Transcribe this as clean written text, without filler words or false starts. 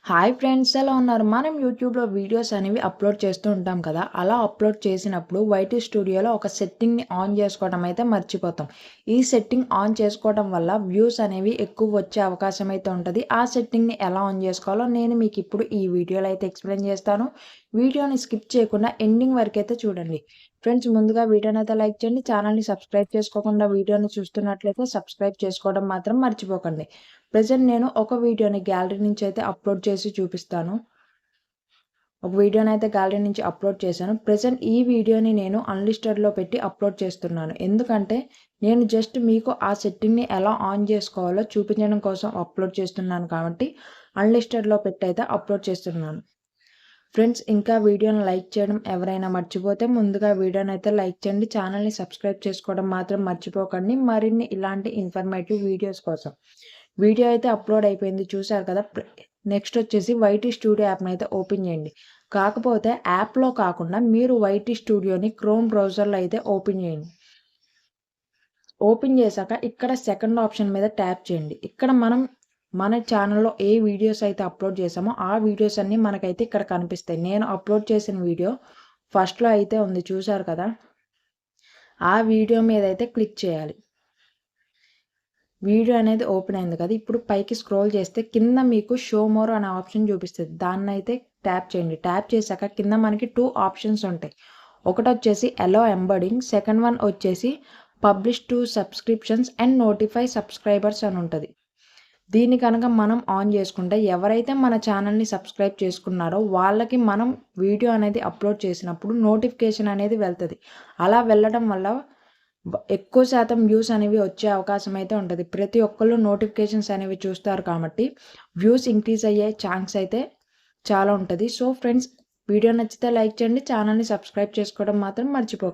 Hi friends, ఎలా ఉన్నారు? మనం యూట్యూబ్‌లో వీడియోస్ అనేవి అప్‌లోడ్ చేస్తూ ఉంటాం కదా! అలా అప్‌లోడ్ చేసినప్పుడు వైటీ స్టూడియోలో ఒక సెట్టింగ్‌ని ఆన్ చేసుకోవడం అయితే మర్చిపోతాం. ఈ సెట్టింగ్ ఆన్ చేసుకోవడం వల్ల వ్యూస్ అనేవి ఎక్కువ వచ్చే అవకాశం అయితే ఉంటది. ఆ సెట్టింగ్‌ని ఎలా ఆన్ చేసుకోవాలో నేను మీకు ఇప్పుడు ఈ వీడియోలో అయితే ఎక్స్‌ప్లెయిన్ చేస్తాను. వీడియోని స్కిప్ చేయకుండా ఎండింగ్ వరకైతే చూడండి. ఫ్రెండ్స్, ముందుగా వీడియోనైతే లైక్ చేయండి. ఛానల్‌ని సబ్స్క్రైబ్ చేసుకోకుండా వీడియోని చూస్తున్నట్లయితే సబ్స్క్రైబ్ చేసుకోవడం మాత్రం మర్చిపోకండి. ప్రెజెంట్ నేను ఒక వీడియోని గ్యాలరీ నుంచి అయితే అప్‌లోడ్ చేసి చూపిస్తాను. ఒక వీడియోనైతే గ్యాలరీ నుంచి అప్‌లోడ్ చేశాను. ప్రెజెంట్ ఈ వీడియోని నేను అన్‌లిస్టెడ్‌లో పెట్టి అప్‌లోడ్ చేస్తున్నాను. ఎందుకంటే నేను జస్ట్ మీకు ఆ సెట్టింగ్‌ని ఎలా ఆన్ చేసుకోవాలో చూపించడం కోసం అప్‌లోడ్ చేస్తున్నాను కాబట్టి అన్‌లిస్టెడ్‌లో పెట్టయితే అప్‌లోడ్ చేస్తున్నాను. ఫ్రెండ్స్, ఇంకా వీడియోని లైక్ చేయడం ఎవరైనా మర్చిపోతే ముందుగా వీడియోనైతే లైక్ చేయండి. ఛానల్‌ని సబ్స్క్రైబ్ చేసుకోవడం మాత్రం మర్చిపోకండి. మరిన్ని ఇలాంటి ఇన్ఫర్మేటివ్ వీడియోస్ కోసం. వీడియో అయితే అప్‌లోడ్ అయిపోయింది చూసారు కదా! నెక్స్ట్ వచ్చేసి వైటీ స్టూడియో యాప్‌నైతే ఓపెన్ చేయండి. కాకపోతే యాప్‌లో కాకుండా మీరు వైటీ స్టూడియోని క్రోమ్ బ్రౌజర్‌లో అయితే ఓపెన్ చేయండి. ఓపెన్ చేశాక ఇక్కడ సెకండ్ ఆప్షన్ మీద ట్యాప్ చేయండి. ఇక్కడ మనం మన ఛానల్‌లో ఏ వీడియోస్ అయితే అప్‌లోడ్ చేసామో ఆ వీడియోస్ అన్నీ మనకైతే ఇక్కడ కనిపిస్తాయి. నేను అప్‌లోడ్ చేసిన వీడియో ఫస్ట్‌లో అయితే ఉంది చూసారు కదా! ఆ వీడియో మీదైతే క్లిక్ చేయాలి. వీడియో అనేది ఓపెన్ అయింది కదా! ఇప్పుడు పైకి స్క్రోల్ చేస్తే కింద మీకు షో మోర్ అనే ఆప్షన్ చూపిస్తది. దాన్నైతే ట్యాప్ చేయండి. ట్యాప్ చేశాక కింద మనకి 2 ఆప్షన్స్ ఉంటాయి. ఒకటొచ్చేసి అలో ఎంబెడ్డింగ్, సెకండ్ వన్ వచ్చేసి publish to subscriptions and notify subscribers అని ఉంటది. దీన్ని కనుక మనం ఆన్ చేసుకుంటే ఎవరైతే మన ఛానల్‌ని సబ్స్క్రైబ్ చేసుకున్నారో వాళ్ళకి మనం వీడియో అనేది అప్‌లోడ్ చేసినప్పుడు నోటిఫికేషన్ అనేది వెళ్తది. అలా వెళ్ళడం వల్ల ఎక్కువ శాతం వ్యూస్ అనేవి వచ్చే అవకాశం అయితే ఉంటది. ప్రతి ఒక్కళ్ళు నోటిఫికేషన్స్ అనేవి చూస్తారు కాబట్టి వ్యూస్ ఇంక్రీజ్ అయ్యే ఛాన్స్ అయితే చాలా ఉంటది. సో ఫ్రెండ్స్, వీడియో నచ్చితే లైక్ చేయండి. ఛానల్‌ని సబ్స్క్రైబ్ చేసుకోవడం మాత్రం మర్చిపోకండి.